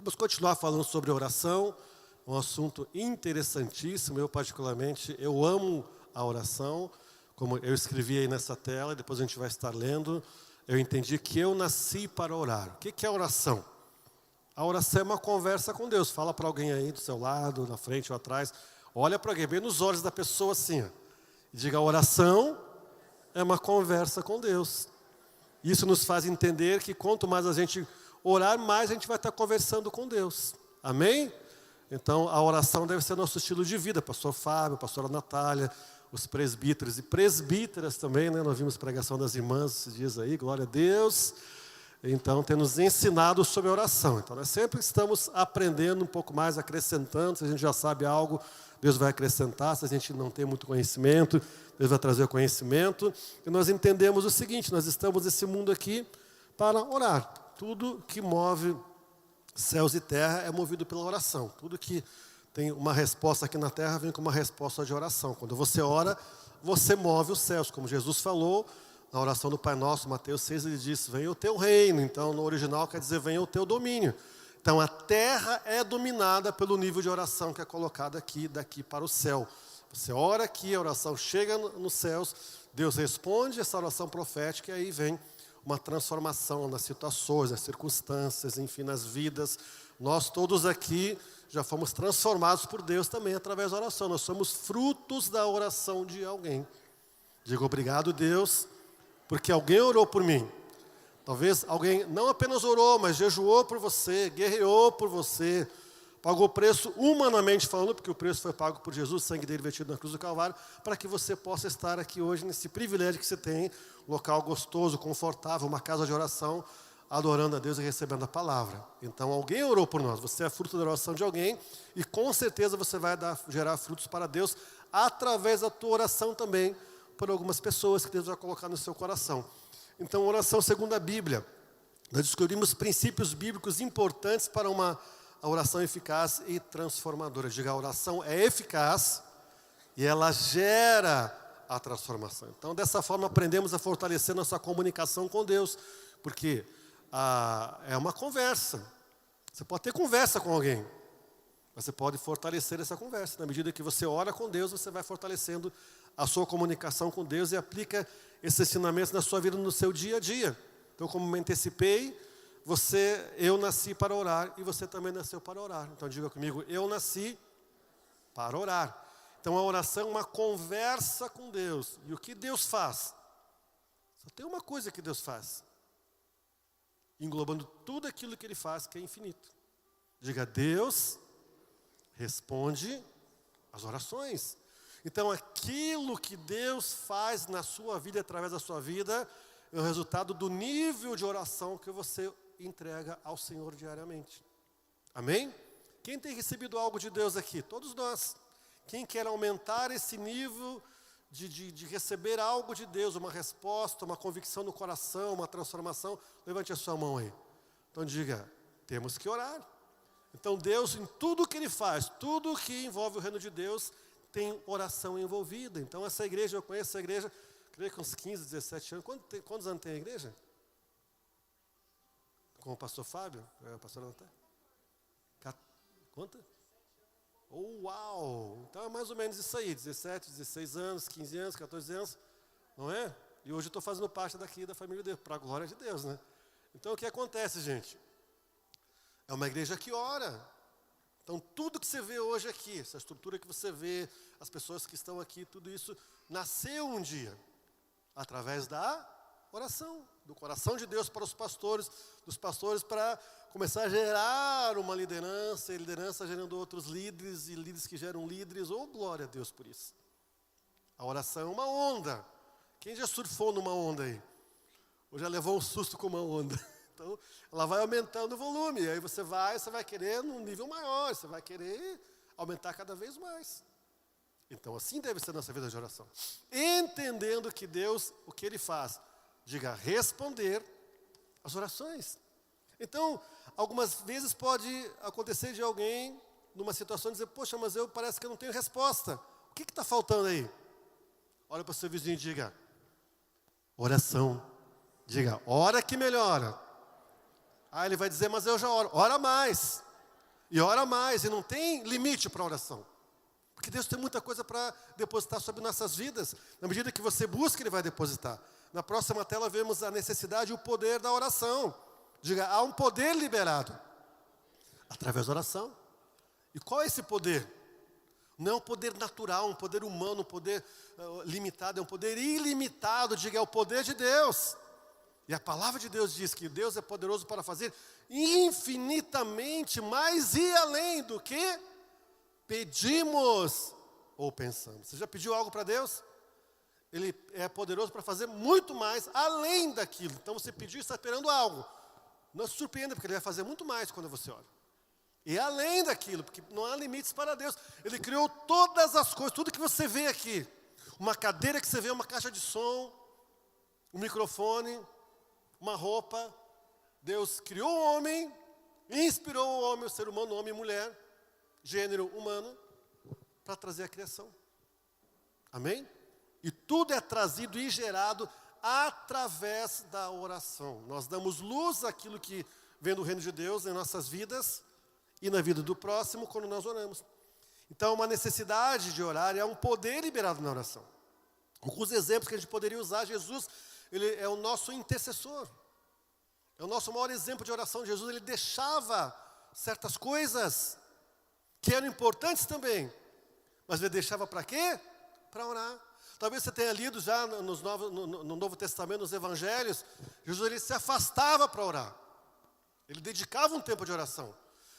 Vamos continuar falando sobre oração, um assunto interessantíssimo. Eu particularmente, eu amo a oração, como eu escrevi aí nessa tela, depois a gente vai estar lendo. Eu entendi que eu nasci para orar. O que é oração? A oração é uma conversa com Deus. Fala para alguém aí do seu lado, na frente ou atrás. Olha para alguém, bem nos olhos da pessoa assim. Ó, e diga, a oração é uma conversa com Deus. Isso nos faz entender que quanto mais a gente orar, mais a gente vai estar conversando com Deus. Amém? Então, a oração deve ser nosso estilo de vida. Pastor Fábio, pastora Natália, os presbíteros e presbíteras também, né? Nós vimos pregação das irmãs esses dias aí, glória a Deus. Então, tem nos ensinado sobre a oração. Então, nós sempre estamos aprendendo um pouco mais, acrescentando. Se a gente já sabe algo, Deus vai acrescentar. Se a gente não tem muito conhecimento, Deus vai trazer o conhecimento. E nós entendemos o seguinte, nós estamos nesse mundo aqui para orar. Tudo que move céus e terra é movido pela oração. Tudo que tem uma resposta aqui na terra vem com uma resposta de oração. Quando você ora, você move os céus. Como Jesus falou na oração do Pai Nosso, Mateus 6, ele disse, venha o teu reino. Então, no original quer dizer, venha o teu domínio. Então, a terra é dominada pelo nível de oração que é colocado aqui, daqui para o céu. Você ora aqui, a oração chega nos céus, Deus responde essa oração profética e aí vem uma transformação nas situações, nas circunstâncias, enfim, nas vidas. Nós todos aqui já fomos transformados por Deus também através da oração. Nós somos frutos da oração de alguém. Digo obrigado, Deus, porque alguém orou por mim. Talvez alguém não apenas orou, mas jejuou por você, guerreou por você, pagou preço humanamente falando, porque o preço foi pago por Jesus, o sangue dele vertido na cruz do Calvário, para que você possa estar aqui hoje nesse privilégio que você tem, um local gostoso, confortável, uma casa de oração, adorando a Deus e recebendo a palavra. Então alguém orou por nós, você é fruto da oração de alguém e com certeza você vai gerar frutos para Deus através da tua oração também, por algumas pessoas que Deus vai colocar no seu coração. Então, oração segundo a Bíblia. Nós descobrimos princípios bíblicos importantes para uma oração eficaz e transformadora. Diga, a oração é eficaz e ela gera a transformação. Então, dessa forma, aprendemos a fortalecer nossa comunicação com Deus, porque é uma conversa. Você pode ter conversa com alguém, mas você pode fortalecer essa conversa. Na medida que você ora com Deus, você vai fortalecendo a sua comunicação com Deus e aplica esses ensinamentos na sua vida, no seu dia a dia. Então, como me antecipei, eu nasci para orar e você também nasceu para orar. Então, diga comigo, eu nasci para orar. Então, a oração é uma conversa com Deus. E o que Deus faz? Só tem uma coisa que Deus faz, englobando tudo aquilo que Ele faz, que é infinito. Diga, Deus responde às orações. Então, aquilo que Deus faz na sua vida, através da sua vida, é o resultado do nível de oração que você entrega ao Senhor diariamente. Amém? Quem tem recebido algo de Deus aqui? Todos nós. Quem quer aumentar esse nível de receber algo de Deus, uma resposta, uma convicção no coração, uma transformação, levante a sua mão aí. Então diga, temos que orar. Então Deus, em tudo que Ele faz, tudo que envolve o reino de Deus, tem oração envolvida. Então essa igreja, eu conheço essa igreja, creio que uns 15, 17 anos. Quantos anos tem a igreja? Com o pastor Fábio? A pastora Natália? Quanto? Oh, uau! Então é mais ou menos isso aí, 17, 16 anos, 15 anos, 14 anos, não é? E hoje eu estou fazendo parte daqui da família de Deus, para a glória de Deus, né? Então o que acontece, gente? É uma igreja que ora. Então tudo que você vê hoje aqui, essa estrutura que você vê, as pessoas que estão aqui, tudo isso nasceu um dia, através da oração, do coração de Deus para os pastores, dos pastores para começar a gerar uma liderança, e liderança gerando outros líderes, e líderes que geram líderes. Oh, glória a Deus por isso. A oração é uma onda. Quem já surfou numa onda aí? Ou já levou um susto com uma onda? Então, ela vai aumentando o volume, e aí você vai querer num nível maior, você vai querer aumentar cada vez mais. Então, assim deve ser a nossa vida de oração. Entendendo que Deus, o que Ele faz? Diga, responder às orações. Então, algumas vezes pode acontecer de alguém, numa situação, dizer, poxa, mas parece que eu não tenho resposta. O que está faltando aí? Olha para o seu vizinho e diga, oração. Diga, ora que melhora. Aí ele vai dizer, mas eu já oro. Ora mais. E ora mais, e não tem limite para a oração. Porque Deus tem muita coisa para depositar sobre nossas vidas. Na medida que você busca, Ele vai depositar. Na próxima tela vemos a necessidade e o poder da oração. Diga, há um poder liberado através da oração. E qual é esse poder? Não é um poder natural, um poder humano, um poder limitado, é um poder ilimitado. Diga, é o poder de Deus. E a palavra de Deus diz que Deus é poderoso para fazer infinitamente mais e além do que pedimos ou pensamos. Você já pediu algo para Deus? Ele é poderoso para fazer muito mais além daquilo. Então você pediu e está esperando algo. Não se surpreenda, porque Ele vai fazer muito mais quando você ora. E além daquilo, porque não há limites para Deus. Ele criou todas as coisas, tudo que você vê aqui. Uma cadeira que você vê, uma caixa de som, um microfone, uma roupa. Deus criou o homem, inspirou o homem, o ser humano, homem e mulher, gênero humano, para trazer a criação. Amém? E tudo é trazido e gerado através da oração. Nós damos luz àquilo que vem do reino de Deus em nossas vidas e na vida do próximo quando nós oramos. Então, uma necessidade de orar é um poder liberado na oração. Alguns exemplos que a gente poderia usar: Jesus, Ele é o nosso intercessor. É o nosso maior exemplo de oração. Jesus, Ele deixava certas coisas que eram importantes também. Mas Ele deixava para quê? Para orar. Talvez você tenha lido já no Novo Testamento, nos Evangelhos, Jesus, Ele se afastava para orar. Ele dedicava um tempo de oração.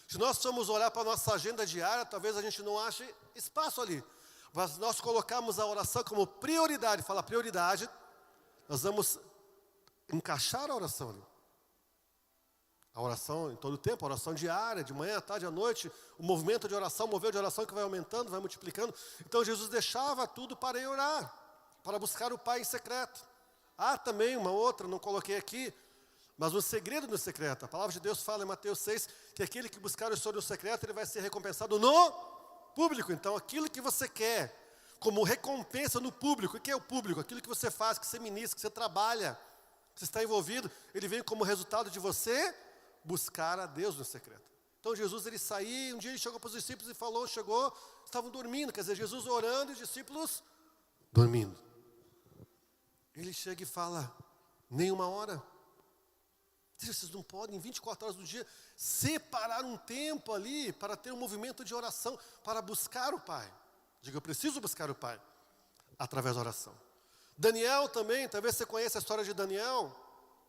Se nós formos olhar para a nossa agenda diária, talvez a gente não ache espaço ali. Mas nós colocamos a oração como prioridade. Fala prioridade, nós vamos encaixar a oração ali. A oração em todo o tempo, a oração diária, de manhã, à tarde, à noite, o movimento de oração, o mover de oração que vai aumentando, vai multiplicando. Então Jesus deixava tudo para ir orar, para buscar o Pai em secreto. Há também uma outra, não coloquei aqui, mas um segredo no secreto. A palavra de Deus fala em Mateus 6, que aquele que buscar o Senhor no secreto, ele vai ser recompensado no público. Então aquilo que você quer, como recompensa no público, o que é o público? Aquilo que você faz, que você ministra, que você trabalha, que você está envolvido, ele vem como resultado de você buscar a Deus no secreto. Então Jesus, ele saía, um dia ele chegou para os discípulos e falou, chegou, estavam dormindo, quer dizer, Jesus orando e os discípulos dormindo. Ele chega e fala, nem uma hora. Vocês não podem, em 24 horas do dia, separar um tempo ali para ter um movimento de oração, para buscar o Pai. Diga, eu preciso buscar o Pai, através da oração. Daniel também, talvez você conheça a história de Daniel.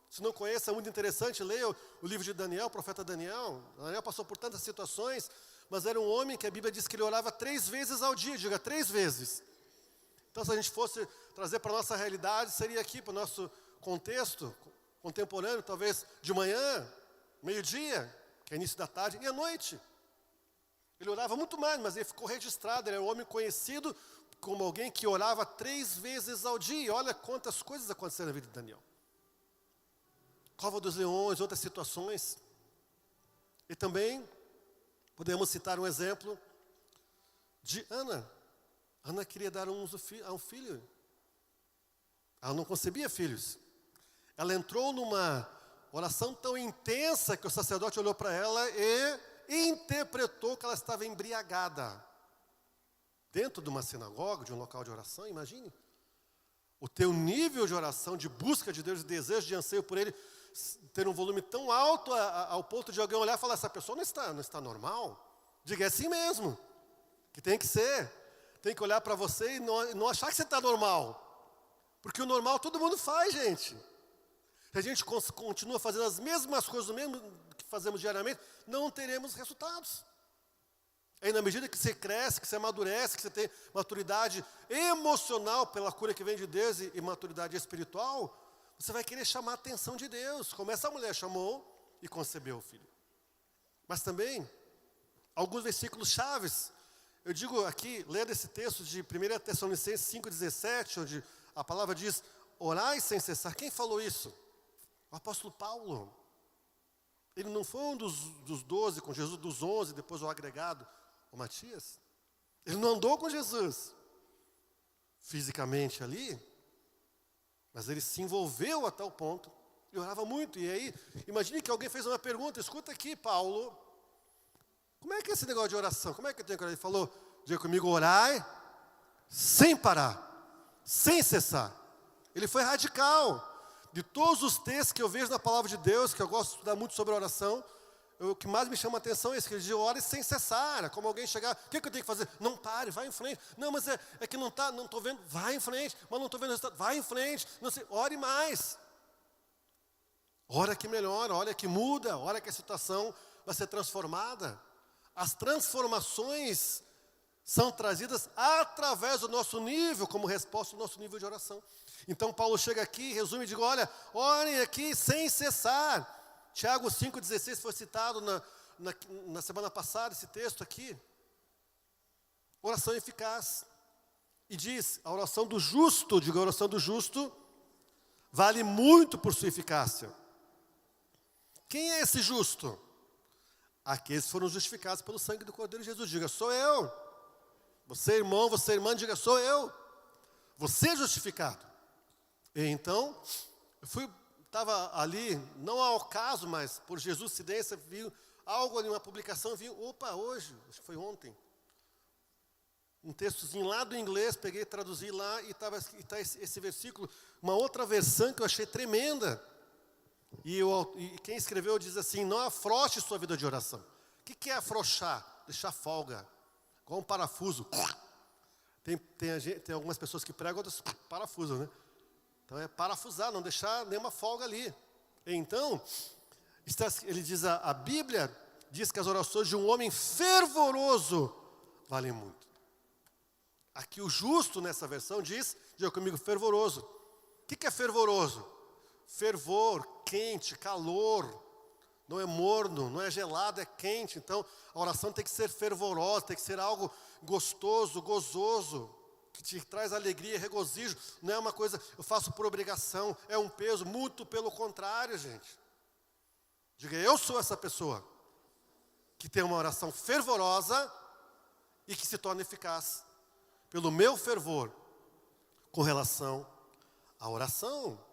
Se não conhece, é muito interessante, leia o livro de Daniel, o profeta Daniel. Daniel passou por tantas situações, mas era um homem que a Bíblia diz que ele orava 3 vezes ao dia, diga 3 vezes. Então se a gente fosse trazer para a nossa realidade, seria aqui para o nosso contexto contemporâneo, talvez de manhã, meio-dia, que é início da tarde, e à noite. Ele orava muito mais, mas ele ficou registrado, ele era um homem conhecido como alguém que orava 3 vezes ao dia. E olha quantas coisas aconteceram na vida de Daniel. Cova dos Leões, outras situações. E também podemos citar um exemplo de Ana. Ana queria dar a um filho. Ela não concebia filhos. Ela entrou numa oração tão intensa que o sacerdote olhou para ela e interpretou que ela estava embriagada. Dentro de uma sinagoga, de um local de oração, imagine. O teu nível de oração, de busca de Deus, de desejo, de anseio por Ele, ter um volume tão alto ao ponto de alguém olhar e falar, essa pessoa não está normal. Diga, é assim mesmo, que tem que ser. Tem que olhar para você e não achar que você está normal. Porque o normal todo mundo faz, gente. Se a gente continua fazendo as mesmas coisas, o mesmo que fazemos diariamente, não teremos resultados. Aí na medida que você cresce, que você amadurece, que você tem maturidade emocional pela cura que vem de Deus e maturidade espiritual, você vai querer chamar a atenção de Deus, como essa mulher chamou e concebeu o filho. Mas também, alguns versículos chaves. Eu digo aqui, lendo esse texto de 1 Tessalonicenses 5,17, onde a palavra diz, orai sem cessar. Quem falou isso? O apóstolo Paulo. Ele não foi um dos 12 com Jesus, dos 11, depois o agregado, o Matias. Ele não andou com Jesus fisicamente ali, mas ele se envolveu a tal ponto, e orava muito. E aí, imagine que alguém fez uma pergunta, escuta aqui, Paulo, como é é que é esse negócio de oração? Como é que eu tenho que orar? Ele falou, diga comigo, orai sem parar, sem cessar. Ele foi radical. De todos os textos que eu vejo na palavra de Deus, que eu gosto de estudar muito sobre a oração, o que mais me chama a atenção é isso, que ele diz, ore sem cessar. É como alguém chegar, o que eu tenho que fazer? Não pare, vai em frente. Não, mas é que não estou vendo, vai em frente. Mas não estou vendo o resultado, vai em frente. Não sei, ore mais. Ora que melhora, olha que muda, olha que a situação vai ser transformada. As transformações são trazidas através do nosso nível, como resposta do nosso nível de oração. Então Paulo chega aqui, resume e diz, olha, orem aqui sem cessar. Tiago 5,16 foi citado na semana passada, esse texto aqui. Oração eficaz. E diz, a oração do justo, digo, a oração do justo, vale muito por sua eficácia. Quem é esse justo? Aqueles que foram justificados pelo sangue do Cordeiro de Jesus. Diga, sou eu. Você irmão, você irmã, diga, sou eu. Você é justificado. E então, estava ali, não ao caso, mas por Jesus incidência, vi algo ali, uma publicação, vi, opa, hoje, acho que foi ontem, um textozinho lá do inglês, peguei, traduzi lá, e está esse versículo, uma outra versão que eu achei tremenda, e quem escreveu diz assim, não afrouxe sua vida de oração. O que é afrouxar? Deixar folga, igual um parafuso. Tem algumas pessoas que pregam, outras parafusam, né? Então é parafusar, não deixar nenhuma folga ali. Então, ele diz, a Bíblia diz que as orações de um homem fervoroso valem muito. Aqui o justo nessa versão diz, diga comigo, fervoroso. O que é fervoroso? Fervor, quente, calor. Não é morno, não é gelado, é quente. Então a oração tem que ser fervorosa, tem que ser algo gostoso, gozoso, que te traz alegria, regozijo. Não é uma coisa, eu faço por obrigação, é um peso, muito pelo contrário, gente. Diga, eu sou essa pessoa que tem uma oração fervorosa e que se torna eficaz pelo meu fervor com relação à oração.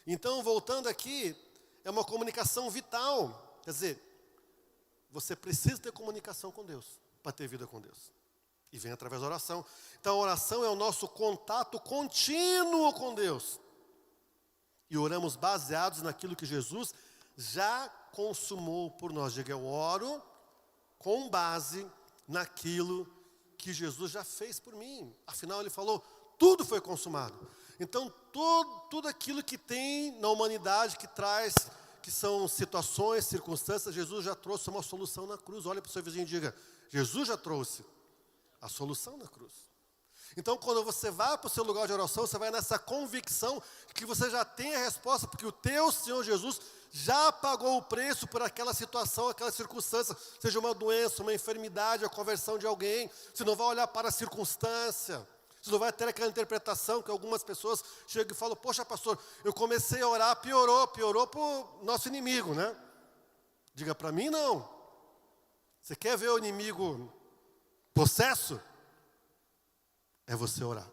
Então, voltando aqui, é uma comunicação vital. Quer dizer, você precisa ter comunicação com Deus para ter vida com Deus. E vem através da oração. Então a oração é o nosso contato contínuo com Deus. E oramos baseados naquilo que Jesus já consumou por nós. Diga, eu oro com base naquilo que Jesus já fez por mim. Afinal, ele falou, tudo foi consumado. Então, tudo aquilo que tem na humanidade que traz, que são situações, circunstâncias, Jesus já trouxe uma solução na cruz. Olha para o seu vizinho e diga, Jesus já trouxe a solução na cruz. Então, quando você vai para o seu lugar de oração, você vai nessa convicção que você já tem a resposta, porque o teu Senhor Jesus já pagou o preço por aquela situação, aquela circunstância, seja uma doença, uma enfermidade, a conversão de alguém. Você não vai olhar para a circunstância, você não vai ter aquela interpretação que algumas pessoas chegam e falam, poxa pastor, eu comecei a orar, piorou para o nosso inimigo, né? Diga, para mim não. Você quer ver o inimigo possesso? É você orar.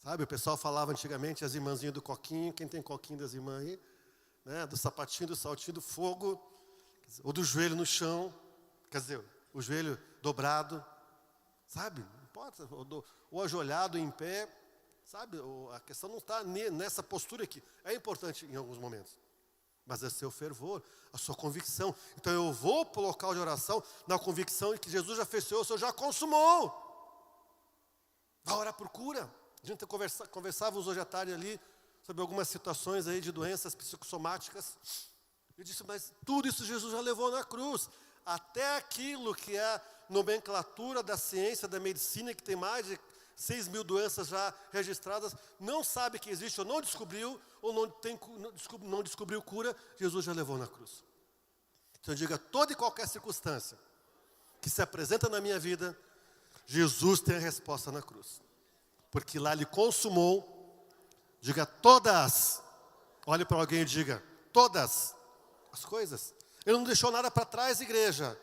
Sabe, o pessoal falava antigamente, as irmãzinhas do coquinho, quem tem coquinho das irmãs aí, né, do sapatinho, do saltinho, do fogo, ou do joelho no chão, quer dizer, o joelho dobrado, sabe, não importa, ou ajoelhado em pé, sabe, a questão não está nessa postura aqui, é importante em alguns momentos, mas é seu fervor, a sua convicção. Então eu vou para o local de oração na convicção de que Jesus já fez o Senhor já consumou. Vai orar por cura. A gente conversávamos hoje à tarde ali sobre algumas situações aí de doenças psicossomáticas. Eu disse, mas tudo isso Jesus já levou na cruz. Até aquilo que é a nomenclatura da ciência, da medicina, que tem mais de 6.000 doenças já registradas, não sabe que existe ou não descobriu, ou não descobriu cura, Jesus já levou na cruz. Então diga, toda e qualquer circunstância que se apresenta na minha vida, Jesus tem a resposta na cruz. Porque lá ele consumou, diga todas, olhe para alguém e diga, todas as coisas. Ele não deixou nada para trás, igreja.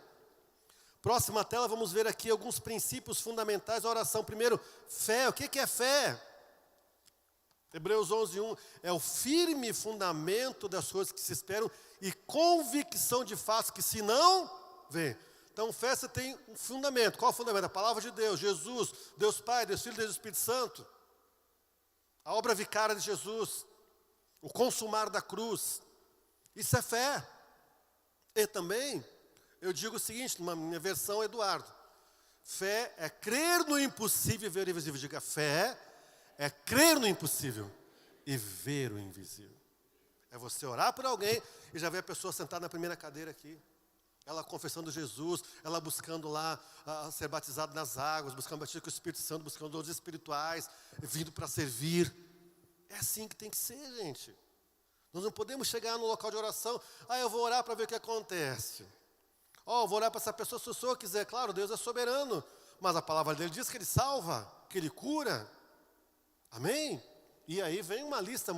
Próxima tela, vamos ver aqui alguns princípios fundamentais da oração. Primeiro, fé. O que é fé? Hebreus 11:1 é o firme fundamento das coisas que se esperam e convicção de fatos que se não vem. Então, festa tem um fundamento. Qual é o fundamento? A palavra de Deus, Jesus, Deus Pai, Deus Filho, Deus Espírito Santo. A obra vicária de Jesus. O consumar da cruz. Isso é fé. E também, eu digo o seguinte, numa minha versão, Eduardo. Fé é crer no impossível e ver o invisível. Diga, fé é crer no impossível e ver o invisível. É você orar por alguém e já ver a pessoa sentada na primeira cadeira aqui. Ela confessando Jesus, ela buscando lá ser batizada nas águas, buscando batismo com o Espírito Santo, buscando dons espirituais, vindo para servir. É assim que tem que ser, gente. Nós não podemos chegar no local de oração, eu vou orar para ver o que acontece. Eu vou orar para essa pessoa se o Senhor quiser. Claro, Deus é soberano, mas a palavra dele diz que ele salva, que ele cura. Amém? E aí vem uma lista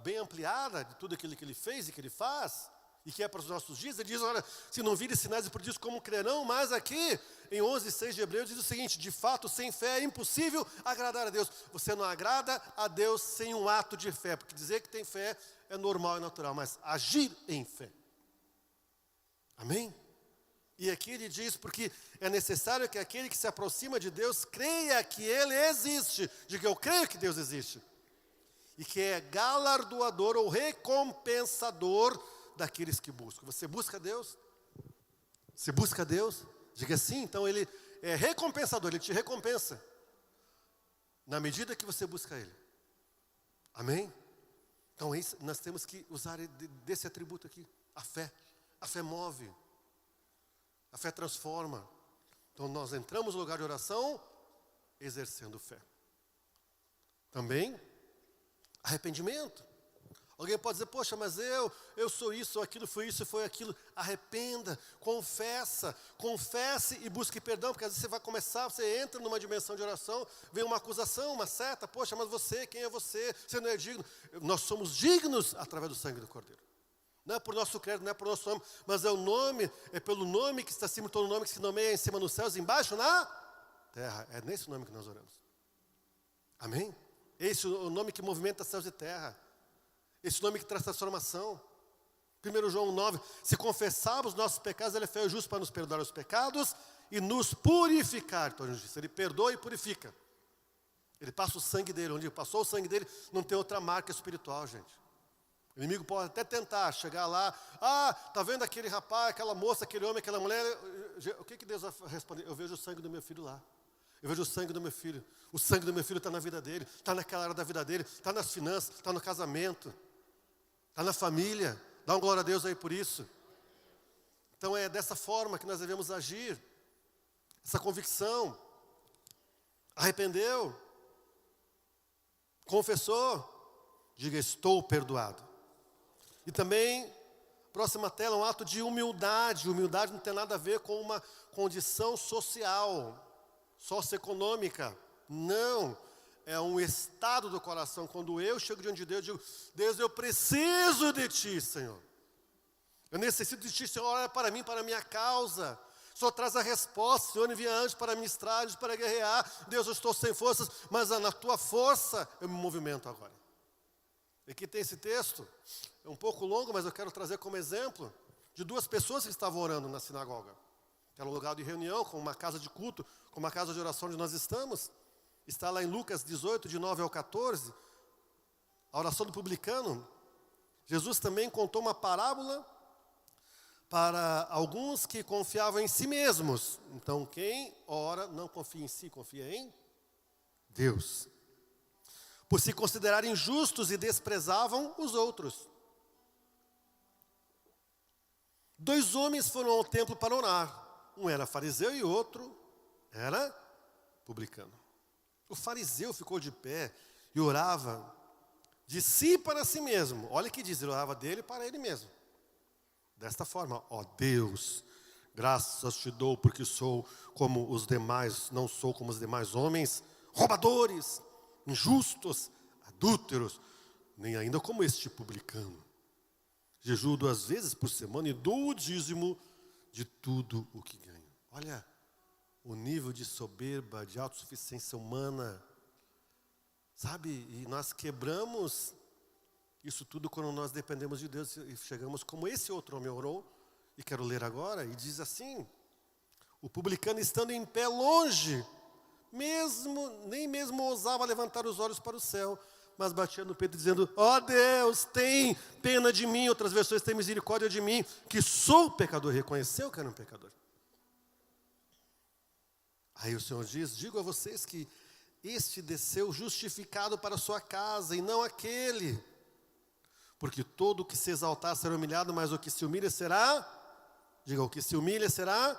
bem ampliada de tudo aquilo que ele fez e que ele faz. E que é para os nossos dias, ele diz, olha, se não virem sinais e prodígios, como crerão? Mas aqui, em 11:6 de Hebreus, diz o seguinte, de fato, sem fé é impossível agradar a Deus. Você não agrada a Deus sem um ato de fé, porque dizer que tem fé é normal e natural, mas agir em fé. Amém? E aqui ele diz, porque é necessário que aquele que se aproxima de Deus creia que Ele existe. Diga, eu creio que Deus existe. E que é galardoador ou recompensador daqueles que buscam. Você busca Deus? Você busca Deus? Diga sim, então Ele é recompensador, Ele te recompensa. Na medida que você busca Ele. Amém? Então nós temos que usar desse atributo aqui, a fé. A fé move. A fé transforma. Então nós entramos no lugar de oração, exercendo fé. Também, arrependimento. Alguém pode dizer, poxa, mas eu sou isso, ou aquilo, foi isso, foi aquilo. Arrependa, confesse e busque perdão, porque às vezes você vai começar, você entra numa dimensão de oração, vem uma acusação, uma seta, poxa, mas você, quem é você? Você não é digno. Nós somos dignos através do sangue do Cordeiro. Não é por nosso crédito, não é por nosso nome, mas é pelo nome que está acima de todo nome, que se nomeia em cima nos céus, embaixo na terra. É nesse nome que nós oramos. Amém? Esse é o nome que movimenta céus e terra. Esse nome que traz transformação. 1 João 9, se confessarmos nossos pecados, Ele é fiel e justo para nos perdoar os pecados e nos purificar. Então, Ele perdoa e purifica. Ele passa o sangue dele, onde passou o sangue dele, não tem outra marca espiritual, gente. O inimigo pode até tentar chegar lá, tá vendo aquele rapaz, aquela moça, aquele homem, aquela mulher, o que Deus vai responder? Eu vejo o sangue do meu filho lá. Eu vejo o sangue do meu filho. O sangue do meu filho está na vida dele, está naquela área da vida dele, está nas finanças, está no casamento, está na família. Dá uma glória a Deus aí por isso. Então é dessa forma que nós devemos agir. Essa convicção. Arrependeu. Confessou. Diga, estou perdoado. E também, próxima tela, um ato de humildade. Humildade não tem nada a ver com uma condição social, socioeconômica. Não. É um estado do coração. Quando eu chego diante de Deus, eu digo, Deus, eu preciso de Ti, Senhor. Eu necessito de Ti, Senhor, olha para mim, para a minha causa. O Senhor traz a resposta, o Senhor envia anjos para ministrar, anjos para guerrear. Deus, eu estou sem forças, mas na Tua força eu me movimento agora. Aqui tem esse texto, é um pouco longo, mas eu quero trazer como exemplo de duas pessoas que estavam orando na sinagoga. Era um lugar de reunião, com uma casa de culto, com uma casa de oração onde nós estamos. Está lá em Lucas 18, de 9 ao 14, a oração do publicano. Jesus também contou uma parábola para alguns que confiavam em si mesmos. Então, quem ora não confia em si, confia em Deus. Por se considerarem justos e desprezavam os outros. 2 homens foram ao templo para orar. Um era fariseu e o outro era publicano. O fariseu ficou de pé e orava de si para si mesmo. Olha o que diz, ele orava dele para ele mesmo. Desta forma, ó Deus, graças te dou porque sou como os demais, não sou como os demais homens, roubadores, injustos, adúlteros, nem ainda como este publicano. Jejuo 2 vezes por semana e dou o dízimo de tudo o que ganho. Olha o nível de soberba, de autossuficiência humana. Sabe, e nós quebramos isso tudo quando nós dependemos de Deus e chegamos como esse outro homem orou, E quero ler agora, e diz assim: o publicano estando em pé longe, nem mesmo ousava levantar os olhos para o céu, mas batia no peito dizendo: ó Deus, tem pena de mim. Outras versões, tem misericórdia de mim, que sou pecador. Reconheceu que era um pecador. Aí o Senhor diz: digo a vocês que este desceu justificado para a sua casa, e não aquele. Porque todo o que se exaltar será humilhado, mas o que se humilha será, diga, o que se humilha será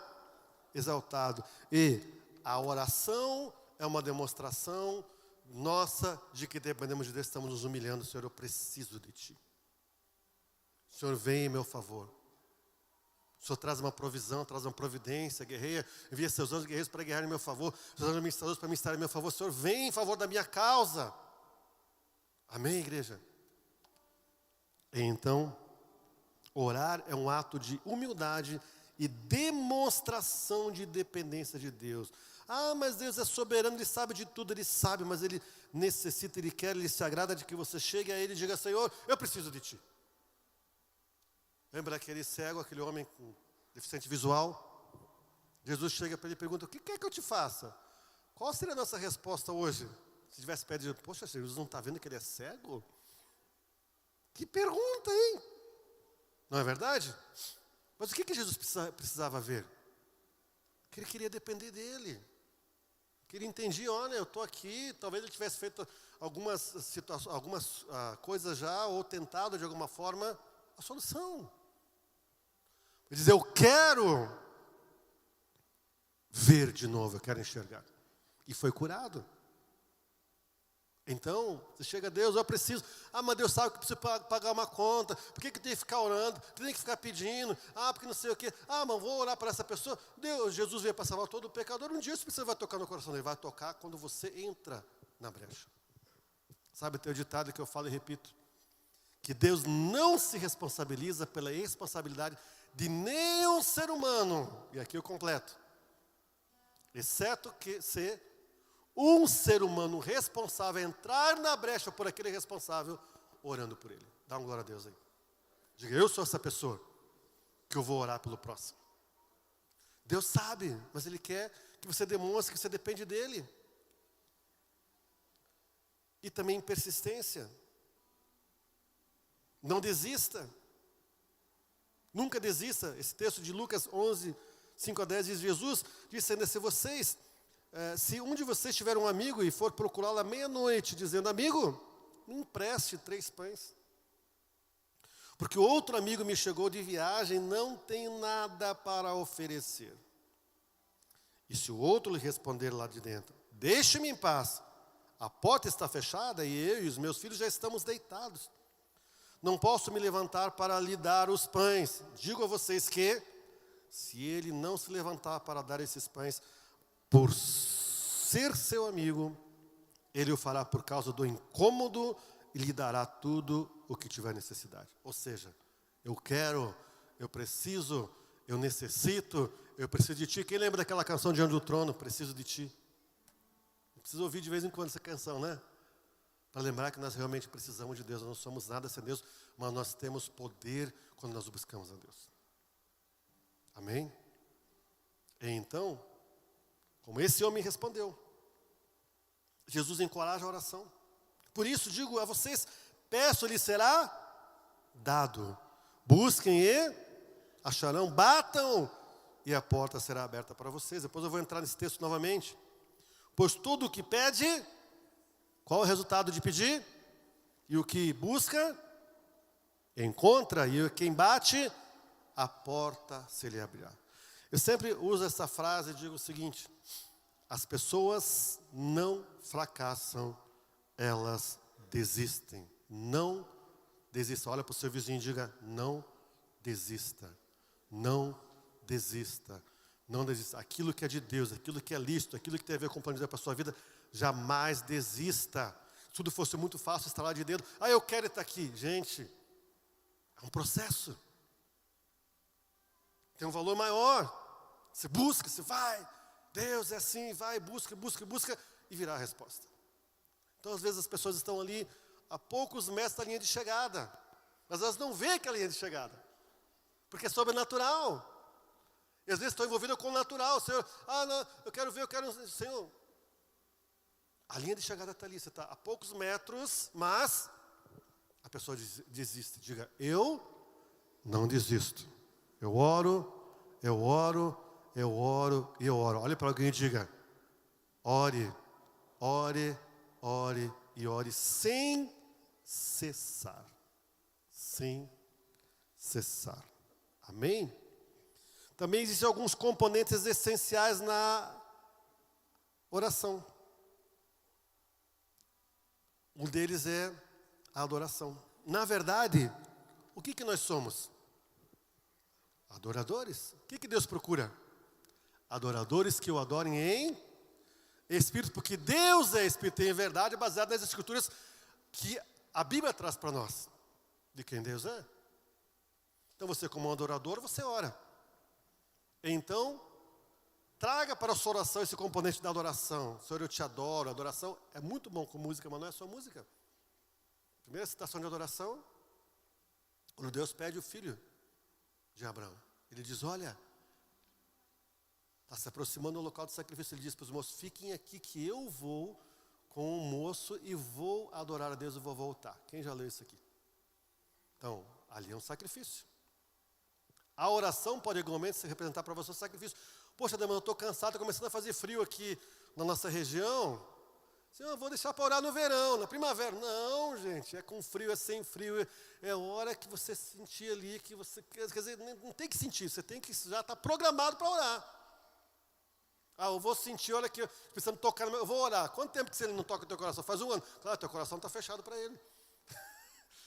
exaltado. E a oração é uma demonstração nossa de que dependemos de Deus, estamos nos humilhando. Senhor, eu preciso de Ti. Senhor, vem em meu favor. O Senhor traz uma provisão, traz uma providência, guerreia, envia seus anjos guerreiros para guerrear em meu favor, seus anjos administradores para ministrar em meu favor. Senhor, vem em favor da minha causa. Amém, igreja? E então, orar é um ato de humildade e demonstração de dependência de Deus. Ah, mas Deus é soberano, Ele sabe de tudo, Ele sabe, mas Ele necessita, Ele quer, Ele se agrada de que você chegue a Ele e diga: Senhor, eu preciso de Ti. Lembra aquele cego, aquele homem com deficiente visual? Jesus chega para ele e pergunta: o que quer que eu te faça? Qual seria a nossa resposta hoje? Se tivesse pedido: poxa, Jesus não está vendo que ele é cego? Que pergunta, hein? Não é verdade? Mas o que Jesus precisava ver? Que ele queria depender dele. Que ele entendia: olha, eu estou aqui, talvez ele tivesse feito algumas coisas já, ou tentado de alguma forma a solução. Ele diz: eu quero ver de novo, eu quero enxergar. E foi curado. Então, você chega a Deus: eu preciso. Ah, mas Deus sabe que eu preciso pagar uma conta. Por que eu tenho que ficar orando? Tem que ficar pedindo. Ah, porque não sei o quê. Ah, mas vou orar para essa pessoa. Deus, Jesus veio para salvar todo o pecador. Um dia esse Espírito vai tocar no coração dele. Vai tocar quando você entra na brecha. Sabe, tem o ditado que eu falo e repito: que Deus não se responsabiliza pela responsabilidade de nenhum ser humano. E aqui eu completo: exceto que ser um ser humano responsável entrar na brecha por aquele responsável, orando por ele. Dá uma glória a Deus aí. Diga: eu sou essa pessoa que eu vou orar pelo próximo. Deus sabe, mas Ele quer que você demonstre que você depende dEle. E também persistência. Não desista. Nunca desista. Esse texto de Lucas 11, 5 a 10 diz: Jesus disse ainda: se um de vocês tiver um amigo e for procurá-lo à meia-noite, dizendo: amigo, me empreste 3 pães, porque outro amigo me chegou de viagem, não tem nada para oferecer. E se o outro lhe responder lá de dentro: deixe-me em paz, a porta está fechada e eu e os meus filhos já estamos deitados, não posso me levantar para lhe dar os pães. Digo a vocês que, se ele não se levantar para dar esses pães, por ser seu amigo, ele o fará por causa do incômodo e lhe dará tudo o que tiver necessidade. Ou seja, eu quero, eu preciso, eu necessito, eu preciso de Ti. Quem lembra daquela canção Diante do Trono? Preciso de Ti. Precisa ouvir de vez em quando essa canção, né? Para lembrar que nós realmente precisamos de Deus. Nós não somos nada sem Deus, mas nós temos poder quando nós buscamos a Deus. Amém? E então, como esse homem respondeu, Jesus encoraja a oração. Por isso digo a vocês: peço-lhe será dado, busquem e acharão, batam e a porta será aberta para vocês. Depois eu vou entrar nesse texto novamente. Pois tudo o que pede, qual é o resultado de pedir? E o que busca, encontra, e quem bate, a porta se lhe abrirá. Eu sempre uso essa frase e digo o seguinte: as pessoas não fracassam, elas desistem. Não desista. Olha para o seu vizinho e diga: não desista. Não desista. Não desista. Aquilo que é de Deus, aquilo que é lícito, aquilo que tem a ver com o plano de Deus para a sua vida, jamais desista. Se tudo fosse muito fácil, estalar de dedo: ah, eu quero estar aqui. Gente, é um processo. Tem um valor maior. Você busca, você vai. Deus é assim, vai, busca, e virá a resposta. Então, às vezes, as pessoas estão ali a poucos metros da linha de chegada, mas elas não veem aquela linha de chegada. Porque é sobrenatural. E às vezes estou envolvido com o natural. Senhor, não, eu quero ver, Senhor. A linha de chegada está ali, você está a poucos metros, mas a pessoa desiste. Diga, eu não desisto. Eu oro, eu oro, eu oro e eu oro. Olhe para alguém e diga, ore, ore, ore e ore sem cessar. Sem cessar. Amém? Também existem alguns componentes essenciais na oração. Um deles é a adoração. Na verdade, o que nós somos? Adoradores. O que Deus procura? Adoradores que o adorem em Espírito, porque Deus é Espírito, em verdade, baseado nas Escrituras que a Bíblia traz para nós, de quem Deus é. Então você, como um adorador, você ora. Então, traga para a sua oração esse componente da adoração. Senhor, eu te adoro. A adoração é muito bom com música, mas não é só música. Primeira citação de adoração, quando Deus pede o filho de Abraão. Ele diz, olha, está se aproximando do local do sacrifício. Ele diz para os moços, fiquem aqui que eu vou com o moço e vou adorar a Deus e vou voltar. Quem já leu isso aqui? Então, ali é um sacrifício. A oração pode igualmente se representar para você o sacrifício. Poxa, Deus, eu estou cansado, está começando a fazer frio aqui na nossa região. Senhor, eu vou deixar para orar no verão, na primavera. Não, gente, é com frio, é sem frio. É hora que você sentir ali, que você... Quer dizer, não tem que sentir, você tem que já estar programado para orar. Eu vou sentir, olha aqui, precisando tocar no meu... Eu vou orar. Quanto tempo que você não toca no teu coração? Faz 1 ano. Claro, teu coração está fechado para ele.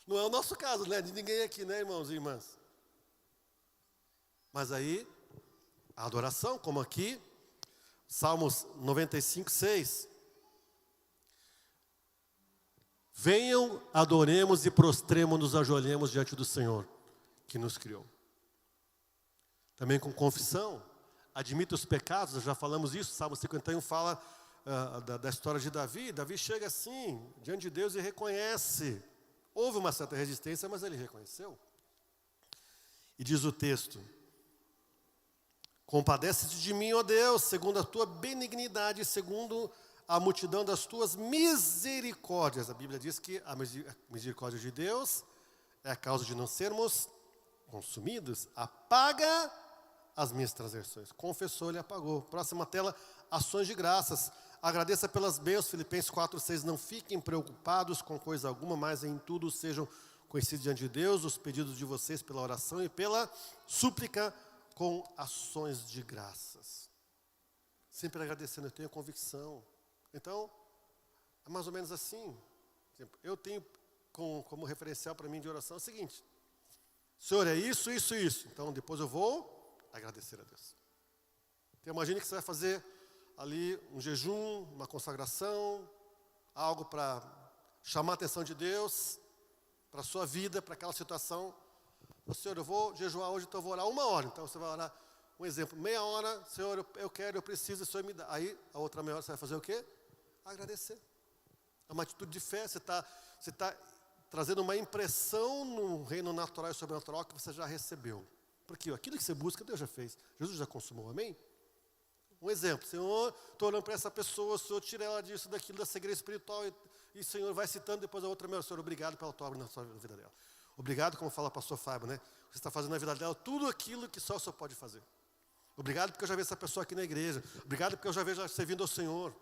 Não é o nosso caso, né? De ninguém aqui, né, irmãos e irmãs? Mas aí, a adoração, como aqui, Salmos 95, 6. Venham, adoremos e prostremos-nos, ajoelhemos diante do Senhor, que nos criou. Também com confissão, admita os pecados, já falamos isso, Salmo 51 fala da história de Davi. Davi chega assim, diante de Deus e reconhece. Houve uma certa resistência, mas ele reconheceu. E diz o texto, compadece-te de mim, ó Deus, segundo a tua benignidade, segundo a multidão das tuas misericórdias. A Bíblia diz que a misericórdia de Deus é a causa de não sermos consumidos. Apaga as minhas transgressões. Confessou, ele apagou. Próxima tela, ações de graças. Agradeça pelas bênçãos, Filipenses 4, 6. Não fiquem preocupados com coisa alguma, mas em tudo sejam conhecidos diante de Deus os pedidos de vocês pela oração e pela súplica com ações de graças. Sempre agradecendo, eu tenho convicção. Então, é mais ou menos assim. Eu tenho como referencial para mim de oração o seguinte. Senhor, é isso, isso, isso. Então, depois eu vou agradecer a Deus. Então, imagine que você vai fazer ali um jejum, uma consagração, algo para chamar a atenção de Deus, para a sua vida, para aquela situação. Senhor, eu vou jejuar hoje, então eu vou orar 1 hora. Então, você vai orar, um exemplo, meia hora. Senhor, eu quero, eu preciso, o Senhor me dá. Aí, a outra meia hora, você vai fazer o quê? Agradecer. É uma atitude de fé. Você tá trazendo uma impressão no reino natural e sobrenatural que você já recebeu. Porque aquilo que você busca, Deus já fez. Jesus já consumou, amém? Um exemplo, Senhor, estou orando para essa pessoa, Senhor, tira ela disso, daquilo, da cegueira espiritual. E Senhor, vai citando depois a outra, meu Senhor, obrigado pela tua obra na vida dela. Obrigado, como fala o pastor Fábio, né? Você está fazendo na vida dela tudo aquilo que só o Senhor pode fazer. Obrigado porque eu já vejo essa pessoa aqui na igreja. Obrigado porque eu já vejo ela servindo ao Senhor.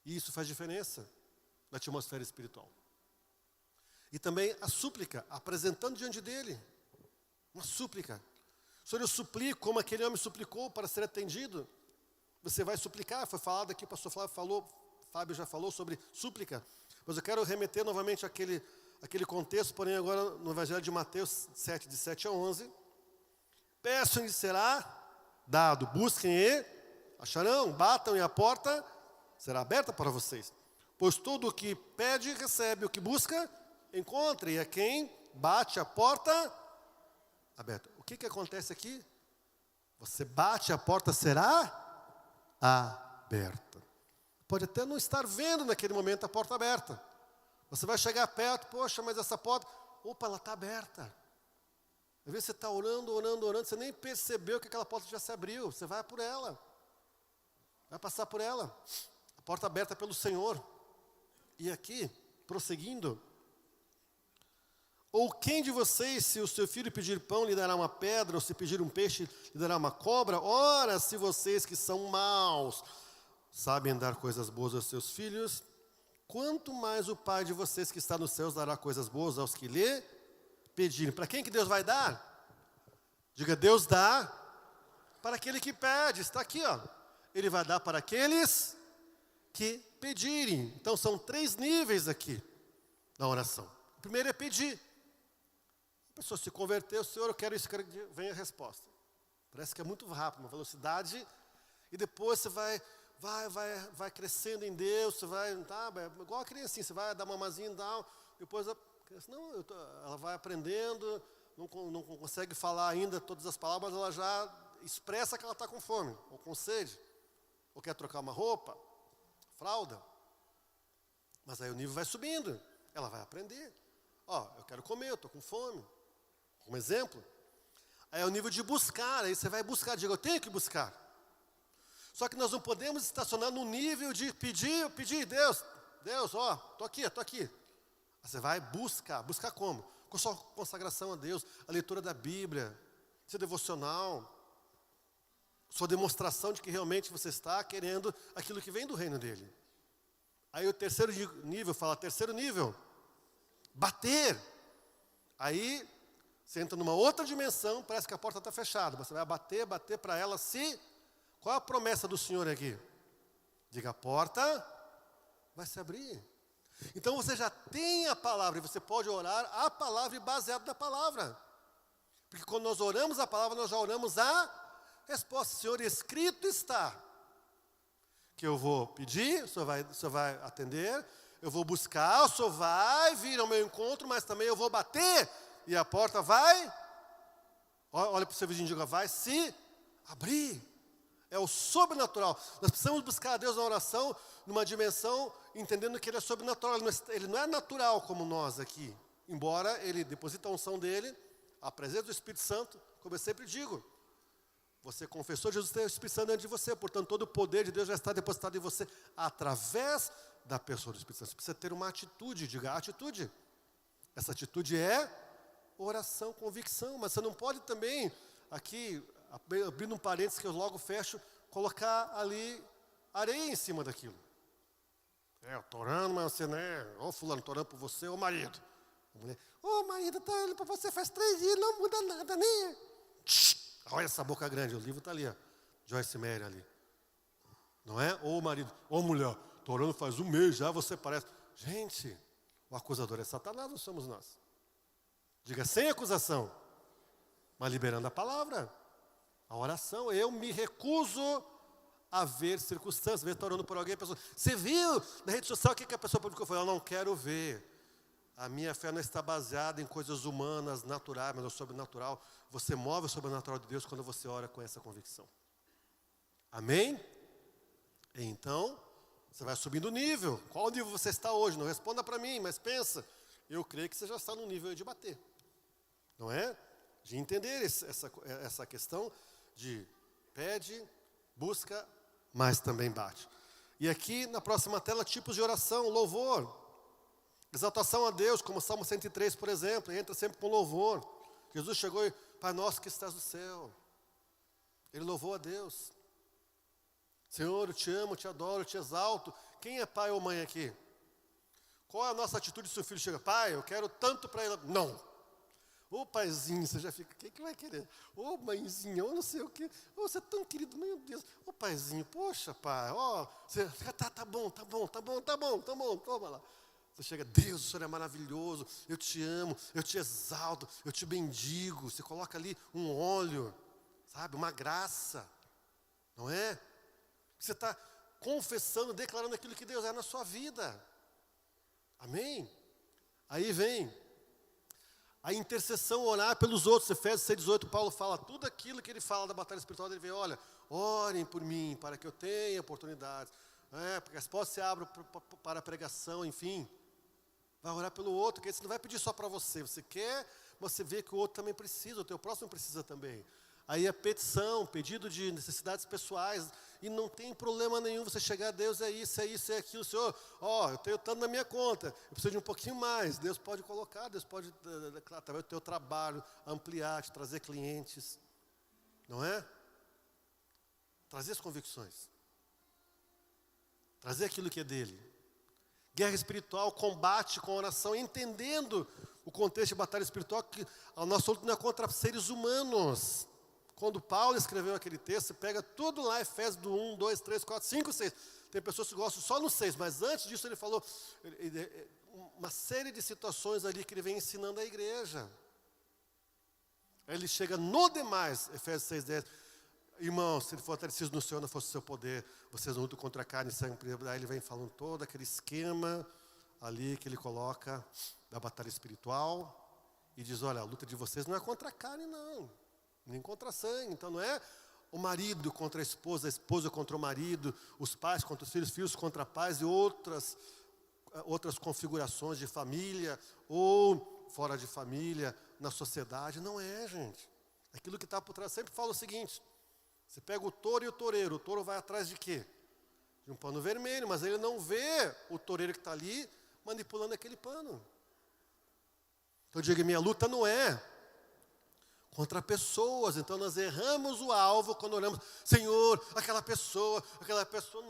E isso faz diferença na atmosfera espiritual. E também a súplica, apresentando diante dele. Uma súplica. Senhor, eu suplico como aquele homem suplicou para ser atendido. Você vai suplicar, foi falado aqui, o pastor Fábio já falou sobre súplica. Mas eu quero remeter novamente àquele contexto, porém agora no Evangelho de Mateus 7, de 7 a 11. Peçam e será dado, busquem e acharão, batam e a porta será aberta para vocês. Pois todo o que pede, recebe, o que busca, encontra, e a quem bate a porta aberta. O que acontece aqui? Você bate, a porta será aberta. Pode até não estar vendo naquele momento a porta aberta. Você vai chegar perto, poxa, mas essa porta, opa, ela está aberta. Às vezes você está orando, orando, orando, você nem percebeu que aquela porta já se abriu. Você vai por ela. Vai passar por ela. A porta aberta pelo Senhor. E aqui, prosseguindo. Ou quem de vocês, se o seu filho pedir pão, lhe dará uma pedra, ou se pedir um peixe, lhe dará uma cobra? Ora, se vocês que são maus sabem dar coisas boas aos seus filhos, quanto mais o Pai de vocês que está nos céus dará coisas boas aos que lhe pedirem. Para quem que Deus vai dar? Diga, Deus dá para aquele que pede. Está aqui, ó. Ele vai dar para aqueles que pedirem. Então são 3 níveis aqui na oração. O primeiro é pedir. A pessoa se converteu, Senhor, eu quero isso, vem a resposta. Parece que é muito rápido, uma velocidade, e depois você vai crescendo em Deus, você vai, tá, igual a criancinha, você vai dar mamazinho e tal, depois a criança, ela vai aprendendo, não consegue falar ainda todas as palavras, mas ela já expressa que ela está com fome, ou com sede, ou quer trocar uma roupa, fralda. Mas aí o nível vai subindo, ela vai aprender. Ó, eu quero comer, eu estou com fome. Um exemplo. Aí é o nível de buscar, aí você vai buscar, diga, eu tenho que buscar. Só que nós não podemos estacionar no nível de pedir, Deus, ó, estou aqui. Aí você vai buscar como? Com sua consagração a Deus, a leitura da Bíblia, seu devocional, sua demonstração de que realmente você está querendo aquilo que vem do reino dele. Aí o terceiro nível, bater. Aí você entra numa outra dimensão, parece que a porta está fechada, mas você vai bater para ela se... Qual a promessa do Senhor aqui? Diga, a porta vai se abrir. Então você já tem a palavra, e você pode orar a palavra e baseado na palavra. Porque quando nós oramos a palavra, nós já oramos a resposta. Senhor, escrito está que eu vou pedir, o Senhor vai atender, eu vou buscar, o Senhor vai vir ao meu encontro, mas também eu vou bater, e a porta vai, olha para o seu vizinho e diga, vai se abrir. É o sobrenatural. Nós precisamos buscar a Deus na oração, numa dimensão, entendendo que Ele é sobrenatural. Ele não é natural como nós aqui. Embora Ele deposite a unção dEle, a presença do Espírito Santo, como eu sempre digo. Você confessou, Jesus tem o Espírito Santo dentro de você. Portanto, todo o poder de Deus já está depositado em você, através da pessoa do Espírito Santo. Você precisa ter uma atitude, diga atitude. Essa atitude é oração, convicção. Mas você não pode também, aqui... abrindo um parênteses que eu logo fecho, colocar ali areia em cima daquilo. Eu estou orando, mas você, né? Ô fulano, estou orando por você, ô marido. Ô marido, estou orando por você faz 3 dias, não muda nada, né? Olha essa boca grande, o livro está ali, ó. Joyce Meyer ali. Não é? Ô marido, ô mulher, estou orando faz 1 mês já, você parece. Gente, o acusador é Satanás, não somos nós. Diga sem acusação, mas liberando a palavra. A oração, eu me recuso a ver circunstâncias. Às vezes está orando por alguém, a pessoa, você viu na rede social o que a pessoa publicou? Eu falo, eu não quero ver. A minha fé não está baseada em coisas humanas, naturais, mas no sobrenatural. Você move o sobrenatural de Deus quando você ora com essa convicção. Amém? Então, você vai subindo o nível. Qual nível você está hoje? Não responda para mim, mas pensa. Eu creio que você já está no nível de bater. Não é? De entender essa questão de pede, busca, mas também bate. E aqui na próxima tela, tipos de oração, louvor, exaltação a Deus, como Salmo 103, por exemplo, entra sempre com louvor. Jesus chegou e, Pai nosso que estás no céu, Ele louvou a Deus. Senhor, eu te amo, eu te adoro, eu te exalto. Quem é pai ou mãe aqui? Qual é a nossa atitude se o filho chega? Pai, eu quero tanto para ele. Não. Ô paizinho, você já fica, quem que vai querer? Ô mãezinha, eu não sei o quê. Ô, você é tão querido, meu Deus. Ô paizinho, poxa pai, ó, você fica, tá bom, toma lá. Você chega, Deus, o Senhor é maravilhoso, eu te amo, eu te exalto, eu te bendigo. Você coloca ali um óleo, sabe, uma graça, não é? Você está confessando, declarando aquilo que Deus é na sua vida. Amém? Aí vem a intercessão, orar pelos outros. Efésios 6,18, Paulo fala tudo aquilo que ele fala da batalha espiritual. Ele vem, olha, orem por mim, para que eu tenha oportunidades, porque as portas se abram para a pregação, enfim. Vai orar pelo outro, porque você não vai pedir só para você, você quer você vê que o outro também precisa, o teu próximo precisa também. Aí é petição, pedido de necessidades pessoais, e não tem problema nenhum você chegar a Deus, é isso, é aquilo, Senhor, eu tenho tanto na minha conta, eu preciso de um pouquinho mais. Deus pode colocar, Deus pode, através do teu trabalho, ampliar, te trazer clientes, não é? Trazer as convicções, trazer aquilo que é dele. Guerra espiritual, combate com oração, entendendo o contexto de batalha espiritual, que a nossa luta não é contra seres humanos. Quando Paulo escreveu aquele texto, você pega tudo lá, Efésios do 1, 2, 3, 4, 5, 6. Tem pessoas que gostam só no 6, mas antes disso ele falou uma série de situações ali que ele vem ensinando à igreja. Aí ele chega no demais, Efésios 6, 10. Irmãos, se ele for fortalecido no Senhor, não fosse o seu poder, vocês não lutam contra a carne e sangue. Aí ele vem falando todo aquele esquema ali que ele coloca da batalha espiritual e diz, olha, a luta de vocês não é contra a carne, não. Nem contra sangue. Então não é o marido contra a esposa contra o marido, os pais contra os filhos contra pais e outras configurações de família ou fora de família, na sociedade. Não é, gente. Aquilo que está por trás, sempre fala o seguinte, você pega o touro e o toureiro, o touro vai atrás de quê? De um pano vermelho, mas ele não vê o toureiro que está ali manipulando aquele pano. Então eu digo, minha luta não é contra pessoas, então nós erramos o alvo quando olhamos, Senhor, aquela pessoa,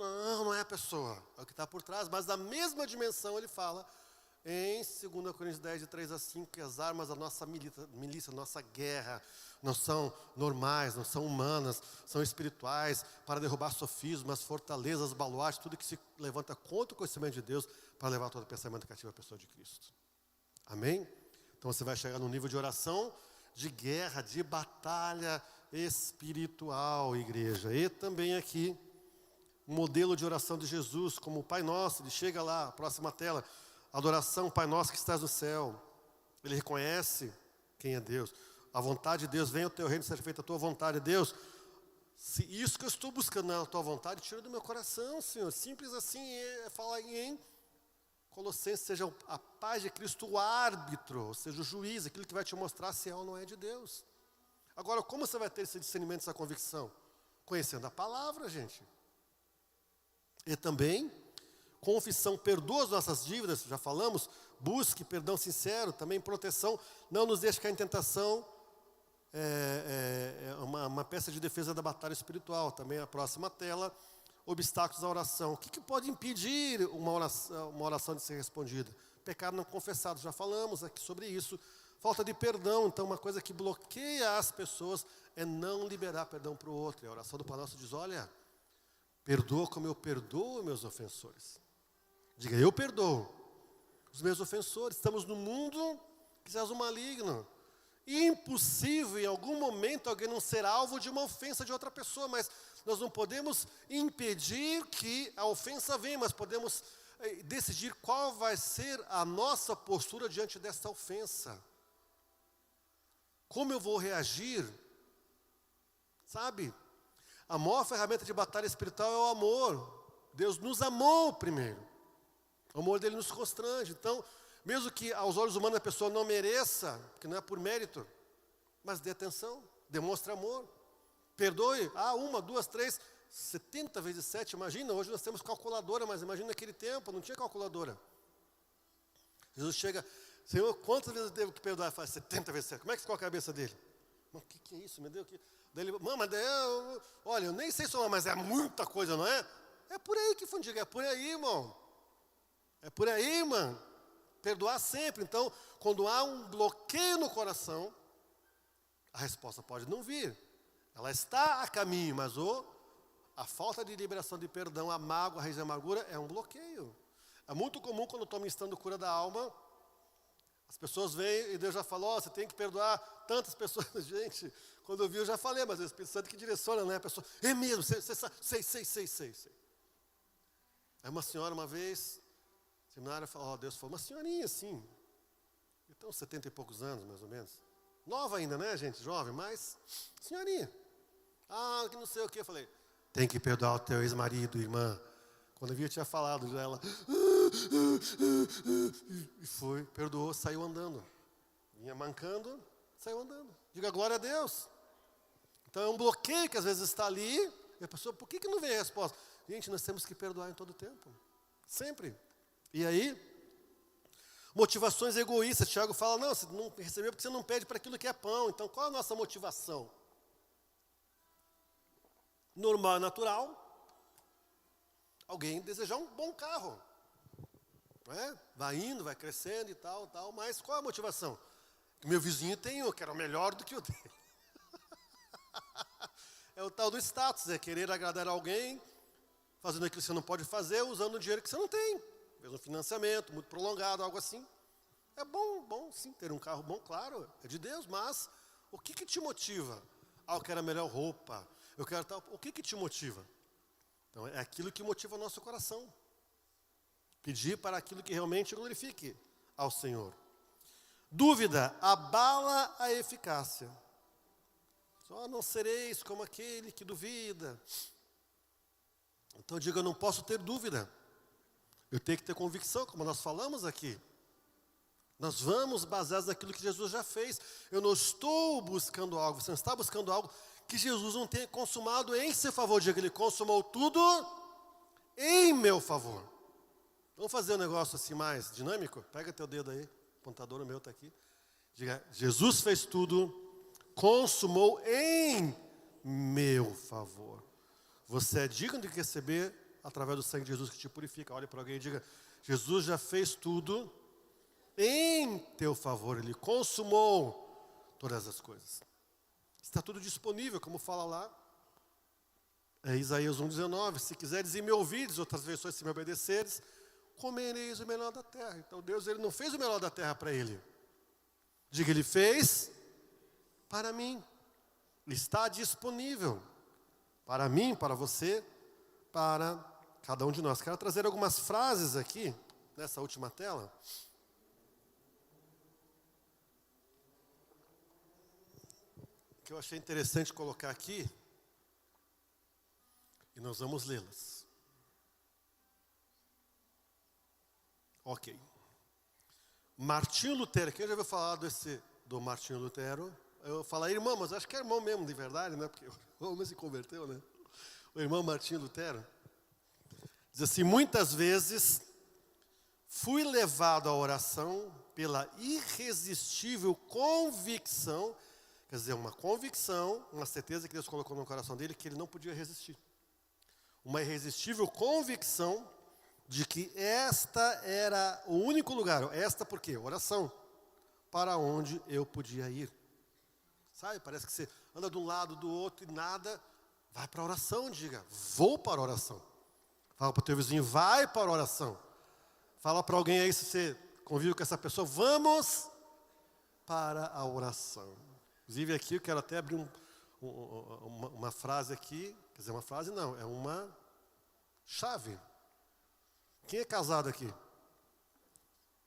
não é a pessoa, é o que está por trás, mas na mesma dimensão ele fala, em 2 Coríntios 10, de 3 a 5, que as armas da nossa milícia, nossa guerra, não são normais, não são humanas, são espirituais, para derrubar sofismas, fortalezas, baluartes, tudo que se levanta contra o conhecimento de Deus, para levar todo o pensamento cativo à pessoa de Cristo. Amém? Então você vai chegar num nível de oração, de guerra, de batalha espiritual, igreja. E também aqui, um modelo de oração de Jesus, como o Pai Nosso, ele chega lá, próxima tela, adoração, Pai Nosso que estás no céu. Ele reconhece quem é Deus. A vontade de Deus, venha o teu reino, seja feita a tua vontade. Deus, se isso que eu estou buscando é a tua vontade, tira do meu coração, Senhor. Simples assim, é falar em Colossenses, seja a paz de Cristo o árbitro, ou seja, o juiz, aquilo que vai te mostrar se é ou não é de Deus. Agora, como você vai ter esse discernimento, essa convicção? Conhecendo a palavra, gente. E também, confissão, perdoa as nossas dívidas, já falamos, busque perdão sincero, também proteção, não nos deixe cair em tentação, uma peça de defesa da batalha espiritual, também a próxima tela, obstáculos à oração. O que pode impedir uma oração de ser respondida? Pecado não confessado, já falamos aqui sobre isso. Falta de perdão, então uma coisa que bloqueia as pessoas é não liberar perdão para o outro. E a oração do Pai Nosso diz, olha, perdoa como eu perdoo meus ofensores. Diga, eu perdoo os meus ofensores. Estamos num mundo que jaz o maligno. Impossível em algum momento alguém não ser alvo de uma ofensa de outra pessoa, mas nós não podemos impedir que a ofensa venha, mas podemos decidir qual vai ser a nossa postura diante dessa ofensa. Como eu vou reagir? Sabe? A maior ferramenta de batalha espiritual é o amor. Deus nos amou primeiro. O amor dele nos constrange. Então, mesmo que aos olhos humanos a pessoa não mereça, porque não é por mérito, mas dê atenção, demonstre amor. Perdoe, 1, 2, 3, 70 vezes 7, imagina, hoje nós temos calculadora, mas imagina naquele tempo, não tinha calculadora. Jesus chega, Senhor, quantas vezes eu devo que perdoar? Ele fala, 70 vezes 7, como é que ficou a cabeça dele? O que é isso, meu Deus? Daí ele, mas olha, eu nem sei somar, mas é muita coisa, não é? É por aí que fundiga, é por aí, irmão. É por aí, irmã. Perdoar sempre. Então, quando há um bloqueio no coração, a resposta pode não vir. Ela está a caminho, mas a falta de liberação de perdão, a mágoa, a raiz da amargura é um bloqueio. É muito comum quando eu estou ministrando cura da alma, as pessoas vêm e Deus já falou, você tem que perdoar tantas pessoas. Gente, quando eu vi eu já falei, mas o Espírito Santo que direciona, né? A pessoa, é mesmo, sei. Aí uma senhora uma vez, no seminário, falou, Deus falou, uma senhorinha assim, então 70 e poucos anos mais ou menos, nova ainda, né, gente, jovem, mas senhorinha, que não sei o que, eu falei, tem que perdoar o teu ex-marido, irmã. Quando eu vi, eu tinha falado já, ela, e foi, perdoou, saiu andando. Vinha mancando, saiu andando. Diga glória a Deus. Então é um bloqueio que às vezes está ali, e a pessoa, por que não vem a resposta? Gente, nós temos que perdoar em todo tempo. Sempre. E aí, motivações egoístas. Tiago fala, não, você não recebeu porque você não pede para aquilo que é pão. Então qual é a nossa motivação? Normal e natural. Alguém desejar um bom carro. Não é? Vai indo, vai crescendo e tal, mas qual é a motivação? Meu vizinho tem um, que era melhor do que o dele. É o tal do status, é querer agradar alguém, fazendo aquilo que você não pode fazer, usando o dinheiro que você não tem. Fez um financiamento muito prolongado, algo assim. É bom sim, ter um carro bom, claro, é de Deus, mas o que te motiva? Eu quero a melhor roupa, eu quero tal. O que te motiva? Então, é aquilo que motiva o nosso coração. Pedir para aquilo que realmente glorifique ao Senhor. Dúvida abala a eficácia. Só não sereis como aquele que duvida. Então diga, eu não posso ter dúvida. Eu tenho que ter convicção, como nós falamos aqui. Nós vamos baseados naquilo que Jesus já fez. Eu não estou buscando algo, você não está buscando algo que Jesus não tenha consumado em seu favor. Diga, ele consumou tudo em meu favor. Vamos fazer um negócio assim mais dinâmico? Pega teu dedo aí, o apontador, o meu está aqui. Diga, Jesus fez tudo, consumou em meu favor. Você é digno de receber através do sangue de Jesus que te purifica. Olhe para alguém e diga, Jesus já fez tudo em teu favor. Ele consumou todas as coisas. Está tudo disponível, como fala lá. É Isaías 1,19. Se quiseres e me ouvides, outras versões, se me obedeceres, comereis o melhor da terra. Então Deus, ele não fez o melhor da terra para ele. Diga, ele fez para mim. Está disponível para mim, para você, para cada um de nós. Quero trazer algumas frases aqui, nessa última tela. Que eu achei interessante colocar aqui. E nós vamos lê-las. Ok. Martinho Lutero. Quem já ouviu falar do Martinho Lutero? Eu falei, irmão, mas acho que é irmão mesmo, de verdade, né? Porque o homem se converteu, né? O irmão Martinho Lutero. Diz assim, muitas vezes fui levado à oração pela irresistível convicção, quer dizer, uma convicção, uma certeza que Deus colocou no coração dele, que ele não podia resistir. Uma irresistível convicção de que esta era o único lugar, esta por quê? Oração, para onde eu podia ir. Sabe, parece que você anda de um lado, do outro e nada, vai para a oração, diga, vou para a oração. Fala para o teu vizinho, vai para a oração. Fala para alguém aí, se você convive com essa pessoa, vamos para a oração. Inclusive aqui eu quero até abrir uma frase aqui, quer dizer, uma frase não, é uma chave. Quem é casado aqui?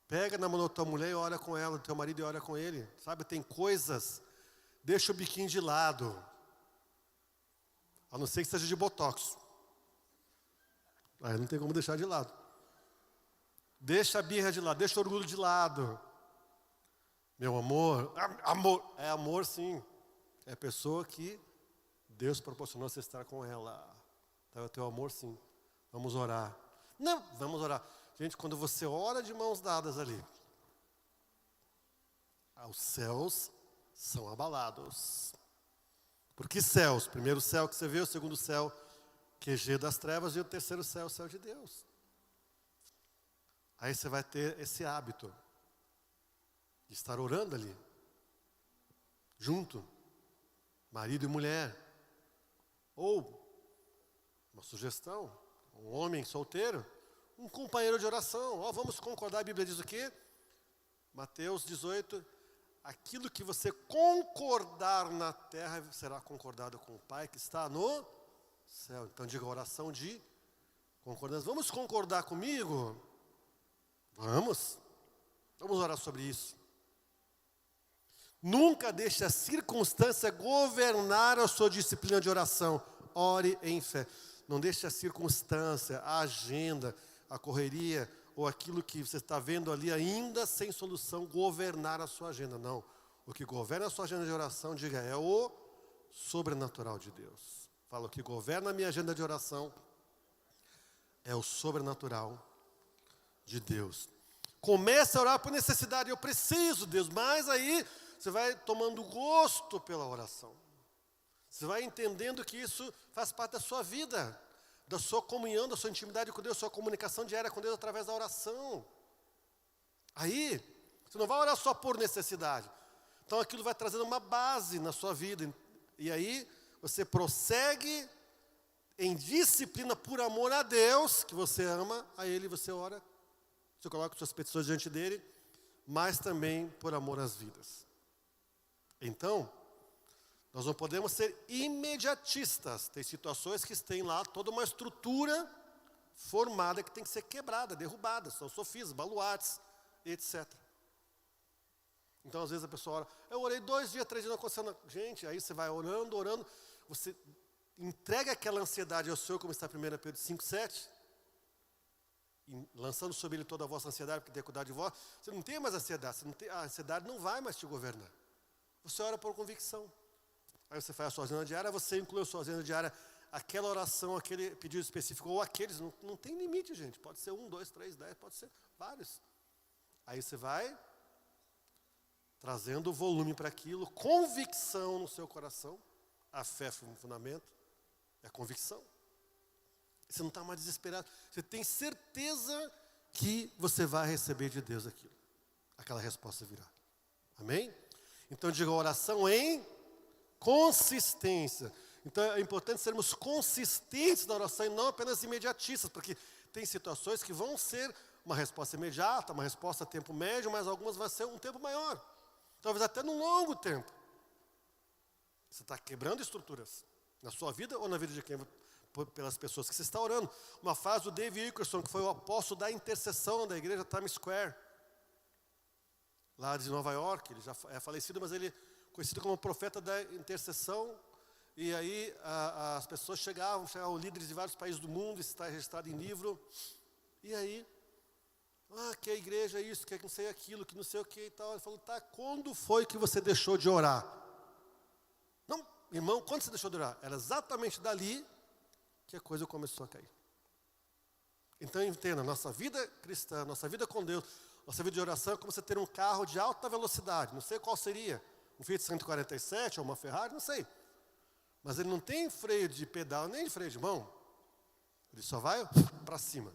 Pega na mão da tua mulher e ora com ela, do teu marido e ora com ele. Sabe, tem coisas, deixa o biquinho de lado. A não ser que seja de botox. Aí não tem como deixar de lado. Deixa a birra de lado, deixa o orgulho de lado. Meu amor, amor, é amor sim. É a pessoa que Deus proporcionou você estar com ela. Então é o teu amor sim. Vamos orar. Não, vamos orar. Gente, quando você ora de mãos dadas ali, os céus são abalados. Por que céus? O primeiro céu que você vê, o segundo céu, QG das trevas, e o terceiro céu, o céu de Deus. Aí você vai ter esse hábito de estar orando ali, junto, marido e mulher. Ou, uma sugestão, um homem solteiro, um companheiro de oração. Vamos concordar, a Bíblia diz o quê? Mateus 18, aquilo que você concordar na terra será concordado com o Pai que está no céu. Então diga oração de concordância. Vamos concordar comigo? Vamos orar sobre isso. Nunca deixe a circunstância governar a sua disciplina de oração. Ore em fé. Não deixe a circunstância, a agenda, a correria, ou aquilo que você está vendo ali ainda sem solução, governar a sua agenda. Não. O que governa a sua agenda de oração, diga, é o sobrenatural de Deus. Fala, o que governa a minha agenda de oração é o sobrenatural de Deus. Comece a orar por necessidade. Eu preciso, Deus. Mas aí você vai tomando gosto pela oração. Você vai entendendo que isso faz parte da sua vida, da sua comunhão, da sua intimidade com Deus, da sua comunicação diária com Deus através da oração. Aí, você não vai orar só por necessidade. Então aquilo vai trazendo uma base na sua vida. E aí, você prossegue em disciplina por amor a Deus, que você ama, a Ele você ora, você coloca suas petições diante dEle, mas também por amor às vidas. Então, nós não podemos ser imediatistas. Tem situações que têm lá toda uma estrutura formada que tem que ser quebrada, derrubada. São sofismas, baluartes, etc. Então, às vezes a pessoa ora, eu orei 2 dias, 3 dias, não aconteceu nada. Gente, aí você vai orando, orando, você entrega aquela ansiedade ao Senhor, como está em 1 Pedro 5,7, lançando sobre Ele toda a vossa ansiedade, porque tem cuidado de vós. Você não tem mais ansiedade, a ansiedade não vai mais te governar. Você ora por convicção. Aí você faz a sua agenda diária, você inclui a sua agenda diária, aquela oração, aquele pedido específico, ou aqueles, não tem limite, gente. Pode ser 1, 2, 3, 10, pode ser vários. Aí você vai trazendo volume para aquilo, convicção no seu coração. A fé foi um fundamento, é a convicção. Você não está mais desesperado. Você tem certeza que você vai receber de Deus aquilo. Aquela resposta virá. Amém? Então diga oração em consistência. Então é importante sermos consistentes na oração e não apenas imediatistas, porque tem situações que vão ser uma resposta imediata, uma resposta a tempo médio, mas algumas vão ser um tempo maior. Talvez até num longo tempo. Você está quebrando estruturas na sua vida ou na vida de quem? Pelas pessoas que você está orando. Uma frase do David Wilkerson, que foi o apóstolo da intercessão da igreja Times Square, lá de Nova York. Ele já é falecido, mas ele é conhecido como profeta da intercessão. E aí as pessoas chegavam líderes de vários países do mundo, isso está registrado em livro. E aí, que a igreja é isso, que não sei aquilo, que não sei o que e tal. Ele falou, quando foi que você deixou de orar? Não, irmão, quando você deixou de orar? Era exatamente dali que a coisa começou a cair. Então entenda, nossa vida cristã, nossa vida com Deus, nossa vida de oração é como você ter um carro de alta velocidade. Não sei qual seria, um Fiat 147 ou uma Ferrari, não sei. Mas ele não tem freio de pedal, nem de freio de mão. Ele só vai para cima.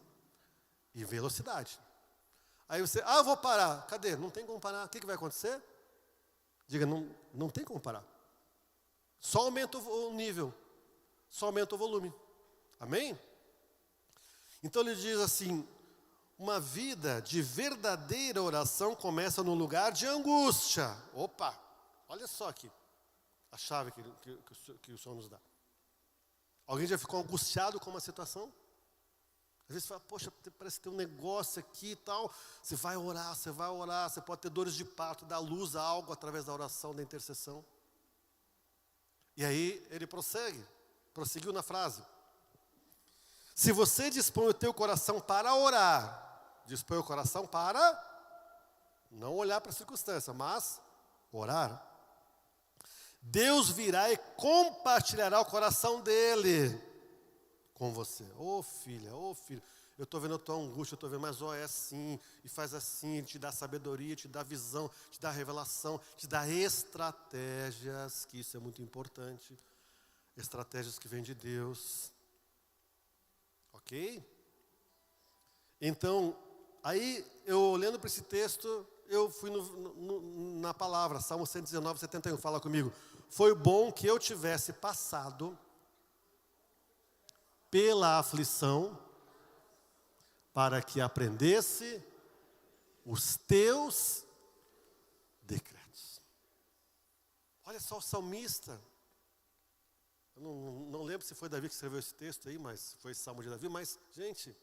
E velocidade. Aí você, eu vou parar. Cadê? Não tem como parar. O que vai acontecer? Diga, não tem como parar. Só aumenta o nível. Só aumenta o volume. Amém? Então ele diz assim, uma vida de verdadeira oração começa no lugar de angústia. Opa, olha só aqui, a chave que o Senhor nos dá. Alguém já ficou angustiado com uma situação? Às vezes você fala, poxa, parece ter um negócio aqui e tal. Você vai orar, você pode ter dores de parto, dar luz a algo através da oração, da intercessão. E aí ele prosseguiu na frase. Se você dispõe o teu coração para orar, dispõe o coração para não olhar para a circunstância, mas orar. Deus virá e compartilhará o coração dele com você. Filha, filho, eu estou vendo a tua angústia, eu estou vendo, mas é assim, e faz assim, ele te dá sabedoria, te dá visão, te dá revelação, te dá estratégias, que isso é muito importante, estratégias que vêm de Deus. Ok? Então, aí eu olhando para esse texto, eu fui na palavra, Salmo 119, 71, fala comigo. Foi bom que eu tivesse passado pela aflição, para que aprendesse os teus decretos. Olha só o salmista. Eu não lembro se foi Davi que escreveu esse texto aí, mas foi esse Salmo de Davi. Mas, gente,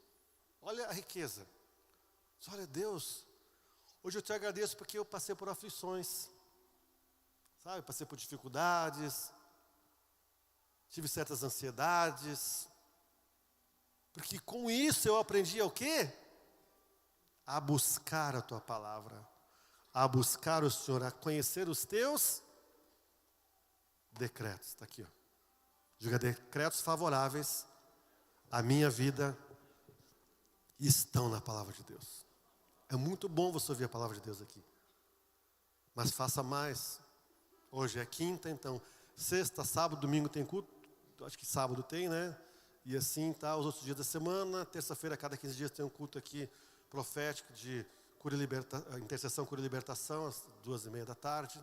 olha a riqueza. Olha, Deus, hoje eu te agradeço porque eu passei por aflições. Sabe, passei por dificuldades. Tive certas ansiedades. Porque com isso eu aprendi o quê? a buscar a tua palavra, a buscar o Senhor, a conhecer os teus decretos. Está aqui, ó. Diga: decretos favoráveis à minha vida estão na palavra de Deus. É muito bom você ouvir a palavra de Deus aqui. Mas faça mais. Hoje é quinta, então sexta, sábado, domingo tem culto. Acho que sábado tem, né? E assim tá os outros dias da semana. Terça-feira, a cada 15 dias, tem um culto aqui profético de intercessão, cura e libertação, às 2h30 da tarde.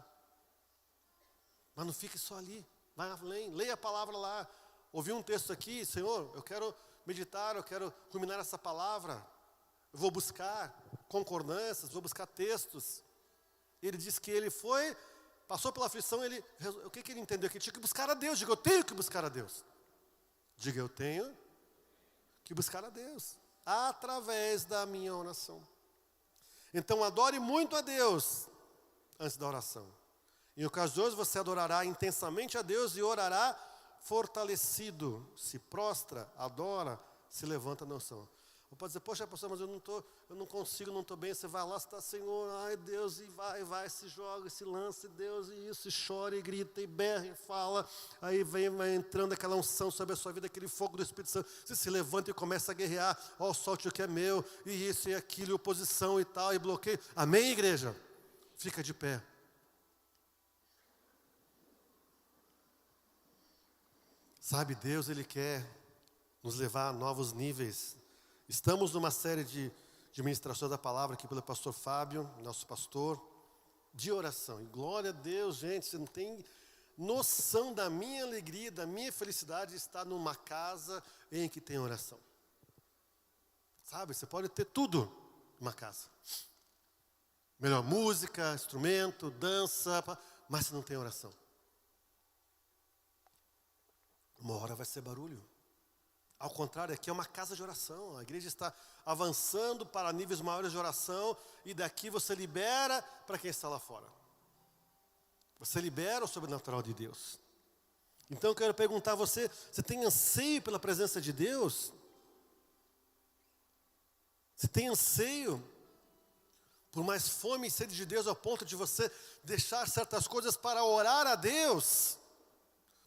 Mas não fique só ali. Vai além, leia a palavra lá. Ouvi um texto aqui: Senhor, eu quero meditar, eu quero ruminar essa palavra. Eu vou buscar concordâncias, vou buscar textos. Ele disse que ele passou pela aflição, o que ele entendeu? Que ele tinha que buscar a Deus. Diga: eu tenho que buscar a Deus. Diga: eu tenho que buscar a Deus, através da minha oração. Então adore muito a Deus antes da oração. Em ocasiões você adorará intensamente a Deus e orará fortalecido. Se prostra, adora, se levanta na oração. Ou pode dizer: poxa, pastor, mas eu não consigo, não estou bem. Você vai lá, você está: Senhor, ai Deus, e vai, se joga, se lança, Deus, e isso, e chora, e grita, e berra, e fala. Aí vai entrando aquela unção sobre a sua vida, aquele fogo do Espírito Santo. Você se levanta e começa a guerrear: ó, solte o que é meu, e isso e aquilo, e oposição e tal, e bloqueio. Amém, igreja? Fica de pé. Sabe, Deus, Ele quer nos levar a novos níveis. Estamos numa série de ministrações da palavra aqui pelo pastor Fábio, nosso pastor, de oração. E glória a Deus, gente, você não tem noção da minha alegria, da minha felicidade de estar numa casa em que tem oração. Sabe, você pode ter tudo numa casa. Melhor música, instrumento, dança, mas se não tem oração, uma hora vai ser barulho. Ao contrário, aqui é uma casa de oração. A igreja está avançando para níveis maiores de oração. E daqui você libera para quem está lá fora. Você libera o sobrenatural de Deus. Então eu quero perguntar a você: você tem anseio pela presença de Deus? Você tem anseio por mais fome e sede de Deus, ao ponto de você deixar certas coisas para orar a Deus?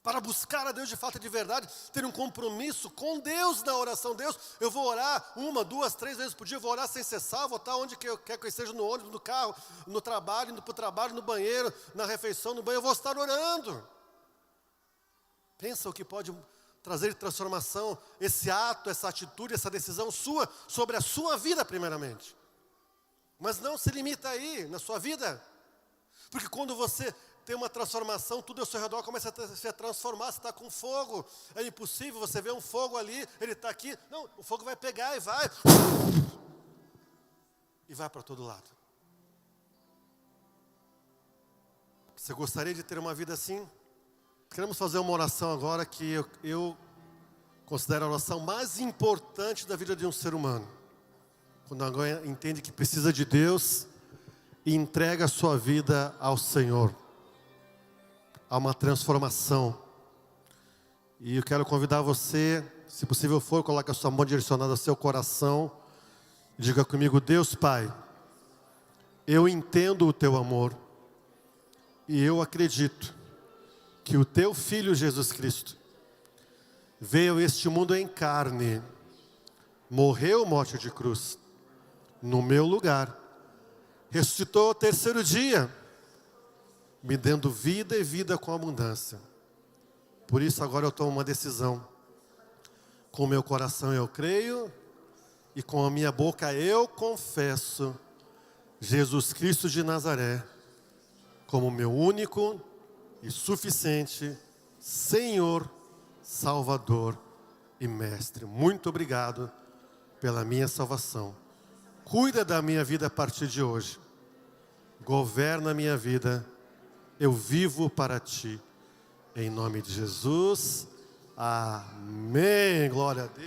Para buscar a Deus de fato e de verdade, ter um compromisso com Deus na oração. Deus, eu vou orar 1, 2, 3 vezes por dia, eu vou orar sem cessar, vou estar onde quer que eu esteja, no ônibus, no carro, no trabalho, indo para o trabalho, no banheiro, na refeição, no banho, eu vou estar orando. Pensa o que pode trazer transformação, esse ato, essa atitude, essa decisão sua, sobre a sua vida primeiramente. Mas não se limita aí, na sua vida. Porque quando você tem uma transformação, tudo ao seu redor começa a se transformar. Você está com fogo, é impossível, você vê um fogo ali, ele está aqui, não, o fogo vai pegar e vai para todo lado. Você gostaria de ter uma vida assim? Queremos fazer uma oração agora que eu considero a oração mais importante da vida de um ser humano. Quando alguém entende que precisa de Deus e entrega a sua vida ao Senhor. Há uma transformação. E eu quero convidar você, se possível for, coloque a sua mão direcionada ao seu coração. Diga comigo: Deus Pai, eu entendo o teu amor. E eu acredito que o teu Filho Jesus Cristo veio a este mundo em carne, morreu morte de cruz, no meu lugar, ressuscitou ao terceiro dia, me dando vida e vida com abundância. Por isso agora eu tomo uma decisão. Com o meu coração eu creio, e com a minha boca eu confesso Jesus Cristo de Nazaré como meu único e suficiente Senhor, Salvador e Mestre. Muito obrigado pela minha salvação. Cuida da minha vida a partir de hoje. Governa a minha vida. Eu vivo para Ti. Em nome de Jesus. Amém. Glória a Deus.